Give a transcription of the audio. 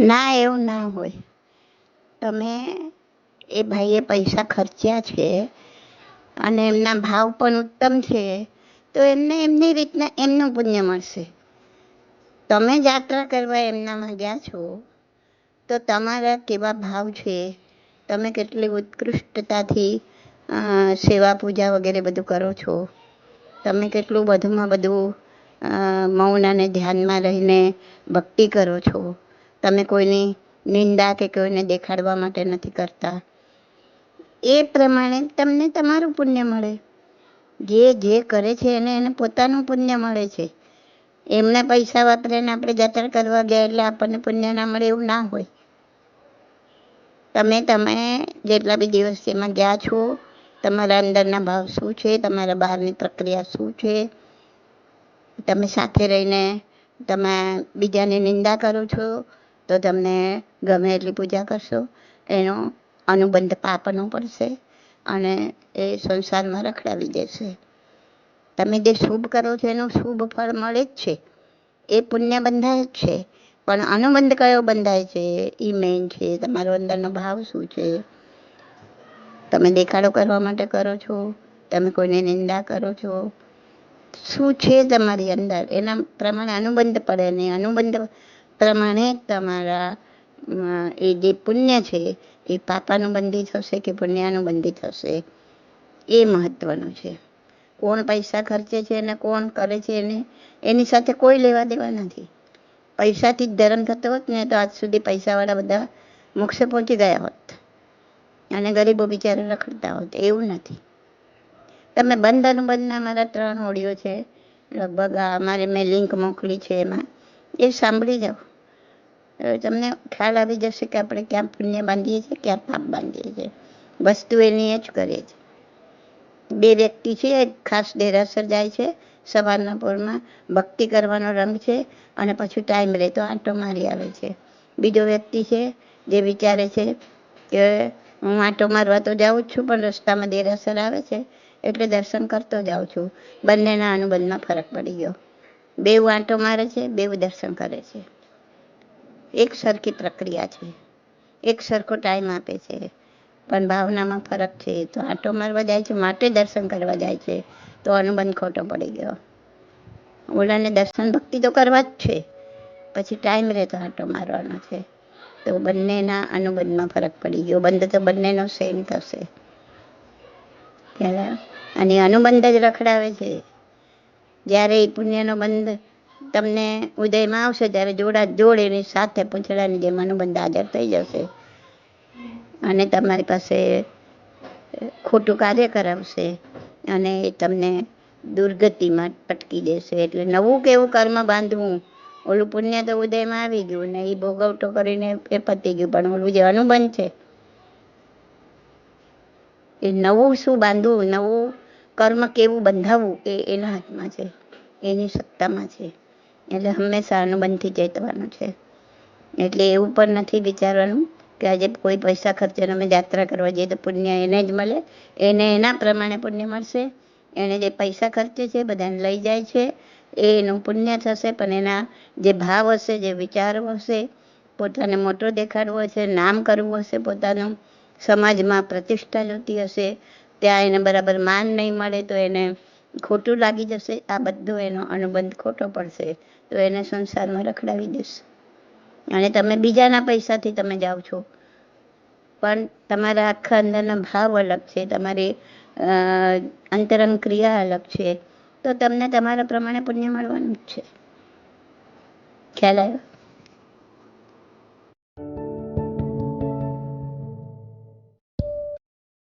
ના, એવું ના હોય. તમે એ ભાઈએ પૈસા ખર્ચ્યા છે અને એમના ભાવ પણ ઉત્તમ છે, તો એમને એમની રીતના એમનું પુણ્ય મળશે. તમે યાત્રા કરવા એમનામાં ગયા છો, તો તમારા કેવા ભાવ છે, તમે કેટલી ઉત્કૃષ્ટતાથી સેવા પૂજા વગેરે બધું કરો છો, તમે કેટલું બધુંમાં બધું મૌન અને ધ્યાનમાં રહીને ભક્તિ કરો છો, તમે કોઈની નિંદા કે કોઈને દેખાડવા માટે નથી કરતા. એ પ્રમાણે તમને તમારું પુણ્ય મળે. જે કરે છે એને પોતાનું પુણ્ય મળે છે. એમને પૈસા વાપરીને આપણે યાત્રા કરવા ગયા એટલે આપણને પુણ્ય ના મળે એવું ના હોય. તમે જેટલા બી દિવસ એમાં ગયા છો, તમારા અંદરના ભાવ શું છે, તમારા બહારની પ્રક્રિયા શું છે, તમે સાથે રહીને તમે બીજાની નિંદા કરો છો, તો તમને ગમે એટલી પૂજા કરશો એનો અનુબંધ પાપનો પડશે અને એ સંસારમાં રખડાવી દેશે. તમે જે શુભ કરો છો એનું શુભ ફળ મળે જ છે, એ પુણ્ય બંધાય જ છે, પણ અનુબંધ કયો બંધાય છે એ મેઇન છે. તમારો અંદરનો ભાવ શું છે, તમે દેખાડો કરવા માટે કરો છો, તમે કોઈને નિંદા કરો છો, શું છે તમારી અંદર, એના પ્રમાણે અનુબંધ પડે ને અનુબંધ પ્રમાણે તમારા એ જે પુણ્ય છે એ પાપાનુબંધી થશે કે પુણ્યાનુબંધી થશે, એ મહત્વનું છે. કોણ પૈસા ખર્ચે છે અને કોણ કરે છે એની સાથે કોઈ લેવા દેવા નથી. પૈસાથી જ ધર્મ થતો હોત ને તો આજ સુધી પૈસાવાળા બધા મોક્ષે પહોંચી ગયા હોત અને ગરીબો બિચારા રખડતા હોત. એવું નથી. તમે બંધ અનુબંધના મારા 3 ઓડિયો છે, લગભગ અમારે મેં લિંક મોકલી છે, એમાં એ સાંભળી જાઓ. તમને ખ્યાલ આવી જશે કે આપણે ક્યાં પુણ્ય બાંધીએ છીએ, ક્યાં પાપ બાંધીએ છીએ. વસ્તુ એની એ જ કરે છે. 2 વ્યક્તિ છે, ખાસ દેરાસર જાય છે સવારના પોરમાં, ભક્તિ કરવાનો રંગ છે અને પછી ટાઈમ રહે તો આંટો મારી આવે છે. બીજો વ્યક્તિ છે જે વિચારે છે કે હું આંટો મારવા તો જાઉં જ છું, પણ રસ્તામાં દેરાસર આવે છે એટલે દર્શન કરતો જાઉં છું. બંનેના અનુબંધમાં ફરક પડી ગયો. 2 આંટો મારે છે, 2 દર્શન કરે છે. એક સરખી પ્રક્રિયા છે, એક સરખો ટાઈમ આપે છે, પણ ભાવનામાં ફરક છે. તો આંટો મારવા જાય છે માટે દર્શન કરવા જાય છે, તો અનુબંધ ખોટો પડી ગયો. ઓલાને દર્શન ભક્તિ તો કરવા જ છે, પછી ટાઈમ રહે તો આંટો મારવાનો છે. તો બંનેના અનુબંધમાં ફરક પડી ગયો. બંધ તો બંનેનો સેમ થશે. અને અનુબંધ જ રખડાવે છે. જ્યારે એ પુણ્યનો બંધ તમને ઉદયમાં આવશે ત્યારે જોડ એની સાથે પૂંછડાની જેમ અનુબંધ હાજર થઈ જશે અને તમારી પાસે ખોટું કાર્ય કરાવશે અને એ તમને દુર્ગતિમાં પટકી દેશે. એટલે નવું કેવું કર્મ બાંધવું, ઓલું પુણ્ય તો ઉદયમાં આવી ગયું ને એ ભોગવટો કરીને એ પતી ગયું, પણ ઓલું જે અનુબંધ છે એ નવું શું બાંધવું, નવું કર્મ કેવું બંધાવવું એ એના હાથમાં છે, એની સત્તામાં છે. એટલે હંમેશા અનુબંધથી ચેતવાનું છે. એટલે એવું પણ નથી વિચારવાનું કે આજે કોઈ પૈસા ખર્ચીને અમે યાત્રા કરવા જઈએ તો પુણ્ય એને જ મળે. એને એના પ્રમાણે પુણ્ય મળશે. એને જે પૈસા ખર્ચે છે, બધાને લઈ જાય છે, એનું પુણ્ય થશે, પણ એના જે ભાવ હશે, જે વિચારો હશે, પોતાને મોટો દેખાડવો હશે, નામ કરવું હશે, પોતાનું સમાજમાં પ્રતિષ્ઠા જોતી હશે, ત્યાં એને બરાબર માન નહીં મળે તો એને ખોટું લાગી જશે. આ બધો એનો અનુબંધ ખોટો પડશે તો એને સંસારમાં રખડાવી દેશે. અને તમે બીજાના પૈસાથી તમે જાઓ છો, પણ તમારા આખા અંદરના ભાવ અલગ છે, તમારી અંતરંગ ક્રિયા અલગ છે, તો તમને તમારા પ્રમાણે પુણ્ય મળવાનું જ છે. ખ્યાલ આવ્યો?